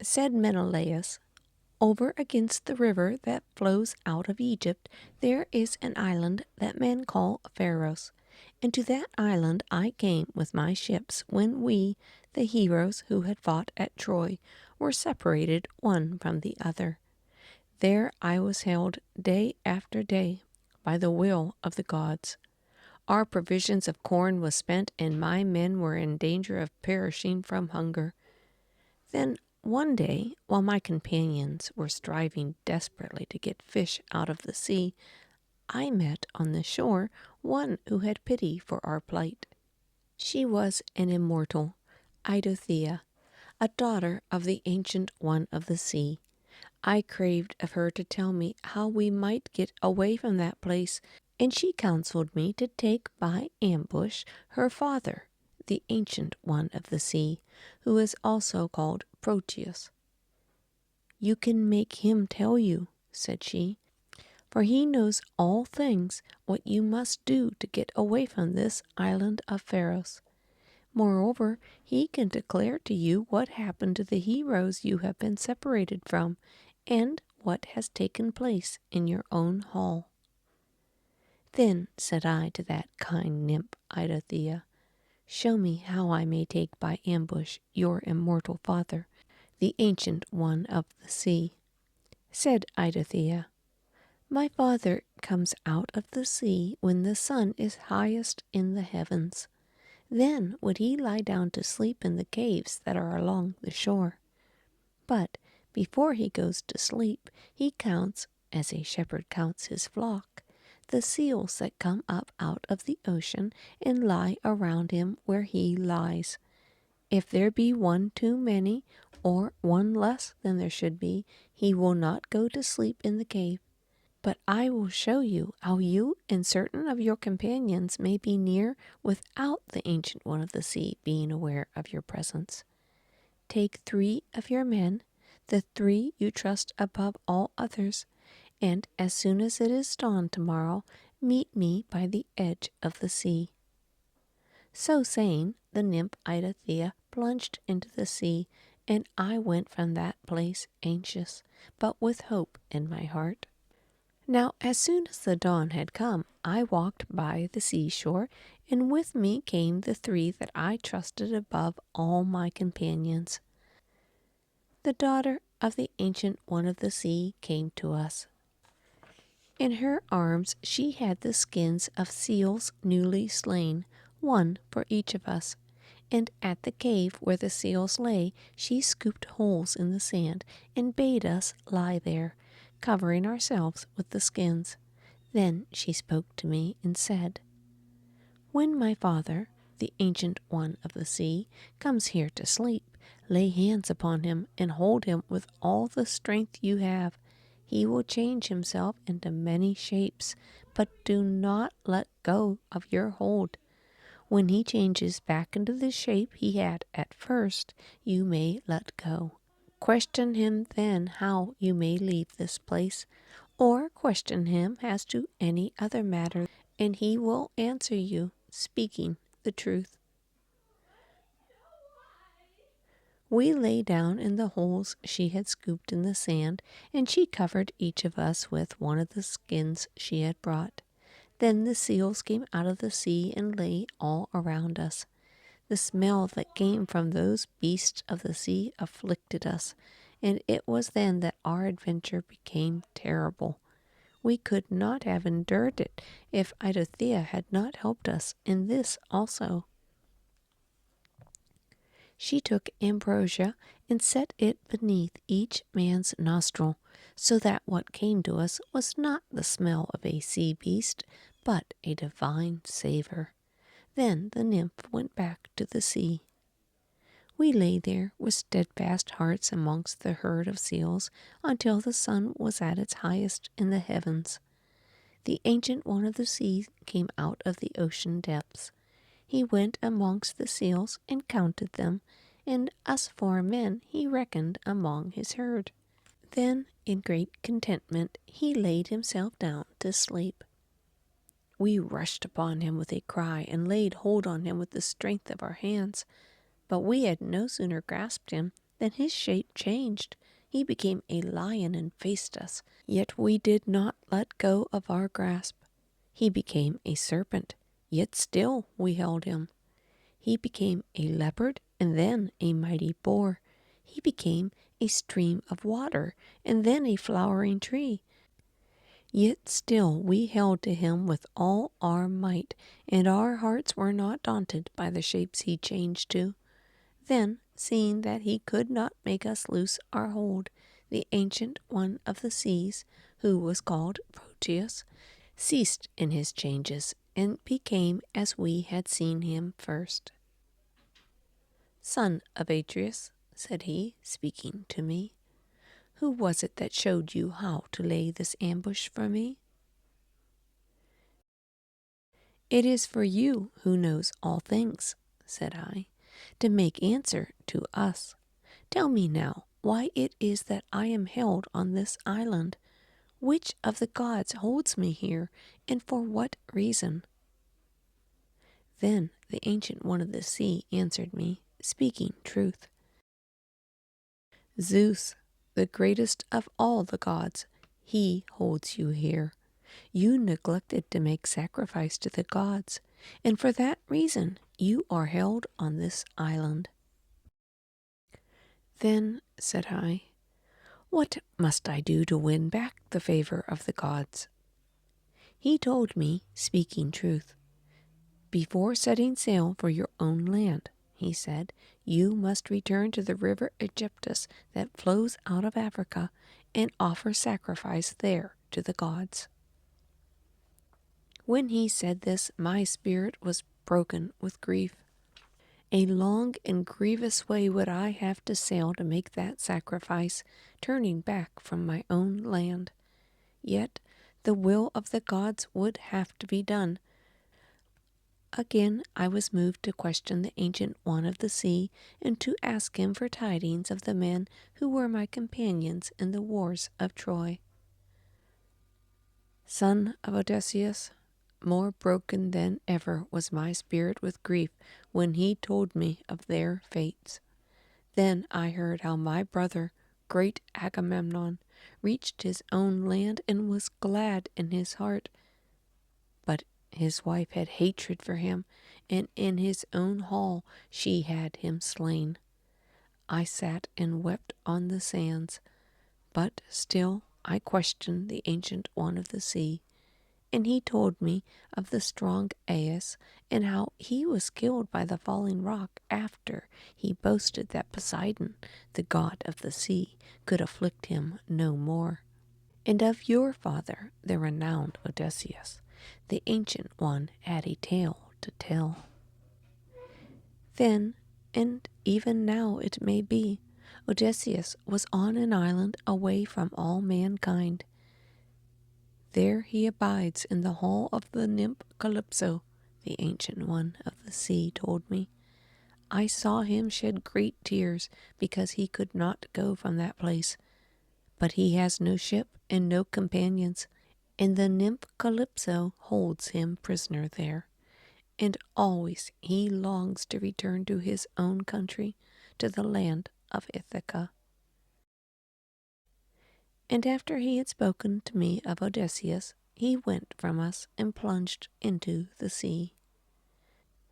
Said Menelaus, "Over against the river that flows out of Egypt, there is an island that men call Pharos. And to that island I came with my ships when we, the heroes who had fought at Troy, were separated one from the other. There I was held day after day by the will of the gods. Our provisions of corn was spent, and my men were in danger of perishing from hunger. Then one day, while my companions were striving desperately to get fish out of the sea, I met on the shore one who had pity for our plight. She was an immortal, Eidothea, a daughter of the Ancient One of the Sea. I craved of her to tell me how we might get away from that place, and she counseled me to take by ambush her father, the Ancient One of the Sea, who is also called Proteus. "You can make him tell you," said she, "for he knows all things what you must do to get away from this island of Pharos. Moreover, he can declare to you what happened to the heroes you have been separated from, and what has taken place in your own hall." Then said I to that kind nymph Eidothea, "Show me how I may take by ambush your immortal father, the Ancient One of the Sea." Said Eidothea, "My father comes out of the sea when the sun is highest in the heavens. Then would he lie down to sleep in the caves that are along the shore. But before he goes to sleep, he counts, as a shepherd counts his flock, the seals that come up out of the ocean and lie around him where he lies. If there be one too many, or one less than there should be, he will not go to sleep in the cave. But I will show you how you and certain of your companions may be near without the Ancient One of the Sea being aware of your presence. Take 3 of your men, the 3 you trust above all others, and as soon as it is dawn tomorrow, meet me by the edge of the sea." So saying, the nymph Eidothea plunged into the sea, and I went from that place anxious, but with hope in my heart. Now as soon as the dawn had come, I walked by the seashore, and with me came the 3 that I trusted above all my companions. The daughter of the Ancient One of the Sea came to us. In her arms she had the skins of seals newly slain, one for each of us. And at the cave where the seals lay, she scooped holes in the sand and bade us lie there, covering ourselves with the skins. Then she spoke to me and said, "When my father, the Ancient One of the Sea, comes here to sleep, lay hands upon him and hold him with all the strength you have. He will change himself into many shapes, but do not let go of your hold. When he changes back into the shape he had at first, you may let go. Question him then how you may leave this place, or question him as to any other matter, and he will answer you, speaking the truth." We lay down in the holes she had scooped in the sand, and she covered each of us with one of the skins she had brought. Then the seals came out of the sea and lay all around us. The smell that came from those beasts of the sea afflicted us, and it was then that our adventure became terrible. We could not have endured it if Eidothea had not helped us in this also. She took ambrosia and set it beneath each man's nostril, so that what came to us was not the smell of a sea beast, but a divine savor. Then the nymph went back to the sea. We lay there with steadfast hearts amongst the herd of seals until the sun was at its highest in the heavens. The Ancient One of the Sea came out of the ocean depths. He went amongst the seals and counted them, and us 4 men he reckoned among his herd. Then, in great contentment, he laid himself down to sleep. We rushed upon him with a cry and laid hold on him with the strength of our hands. But we had no sooner grasped him Then his shape changed. He became a lion and faced us, yet we did not let go of our grasp. He became a serpent, yet still we held him. He became a leopard and then a mighty boar. He became a stream of water and then a flowering tree. Yet still we held to him with all our might, and our hearts were not daunted by the shapes he changed to. Then, seeing that he could not make us loose our hold, the ancient one of the seas, who was called Proteus, ceased in his changes and became as we had seen him first. "Son of Atreus," said he, speaking to me, "who was it that showed you how to lay this ambush for me?" "It is for you, who knows all things," said I, "to make answer to us. Tell me now why it is that I am held on this island. Which of the gods holds me here, and for what reason?" Then the ancient one of the sea answered me, speaking truth. "Zeus, the greatest of all the gods, he holds you here. You neglected to make sacrifice to the gods, and for that reason you are held on this island." "Then," said I, "what must I do to win back the favor of the gods?" He told me, speaking truth. "Before setting sail for your own land," he said, "you must return to the river Aegyptus that flows out of Africa and offer sacrifice there to the gods." When he said this, my spirit was broken with grief. A long and grievous way would I have to sail to make that sacrifice, turning back from my own land. Yet the will of the gods would have to be done. Again I was moved to question the ancient one of the sea and to ask him for tidings of the men who were my companions in the wars of Troy. "Son of Odysseus, more broken than ever was my spirit with grief when he told me of their fates. Then I heard how my brother, great Agamemnon, reached his own land and was glad in his heart. But his wife had hatred for him, and in his own hall she had him slain. I sat and wept on the sands, but still I questioned the ancient one of the sea. And he told me of the strong Aias, and how he was killed by the falling rock after he boasted that Poseidon, the god of the sea, could afflict him no more. And of your father, the renowned Odysseus, the ancient one had a tale to tell. Then, and even now it may be, Odysseus was on an island away from all mankind. There he abides in the hall of the nymph Calypso, the ancient one of the sea told me. I saw him shed great tears because he could not go from that place. But he has no ship and no companions, and the nymph Calypso holds him prisoner there. And always he longs to return to his own country, to the land of Ithaca. And after he had spoken to me of Odysseus, he went from us and plunged into the sea.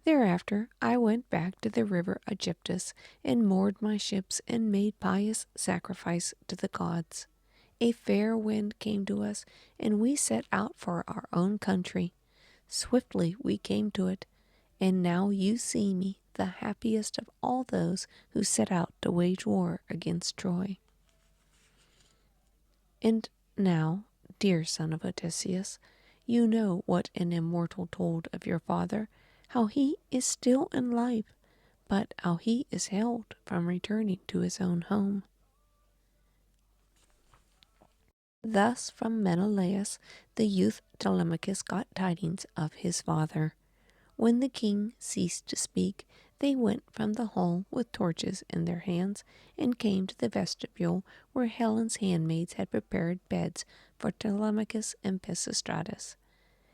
Thereafter I went back to the river Aegyptus and moored my ships and made pious sacrifice to the gods. A fair wind came to us, and we set out for our own country. Swiftly we came to it, and now you see me the happiest of all those who set out to wage war against Troy. And now, dear son of Odysseus, you know what an immortal told of your father, how he is still in life, but how he is held from returning to his own home. Thus from Menelaus the youth Telemachus got tidings of his father. When the king ceased to speak, they went from the hall with torches in their hands and came to the vestibule where Helen's handmaids had prepared beds for Telemachus and Pisistratus.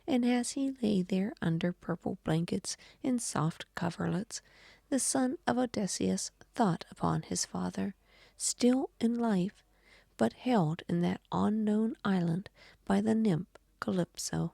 And as he lay there under purple blankets and soft coverlets, the son of Odysseus thought upon his father still in life, but held in that unknown island by the nymph Calypso.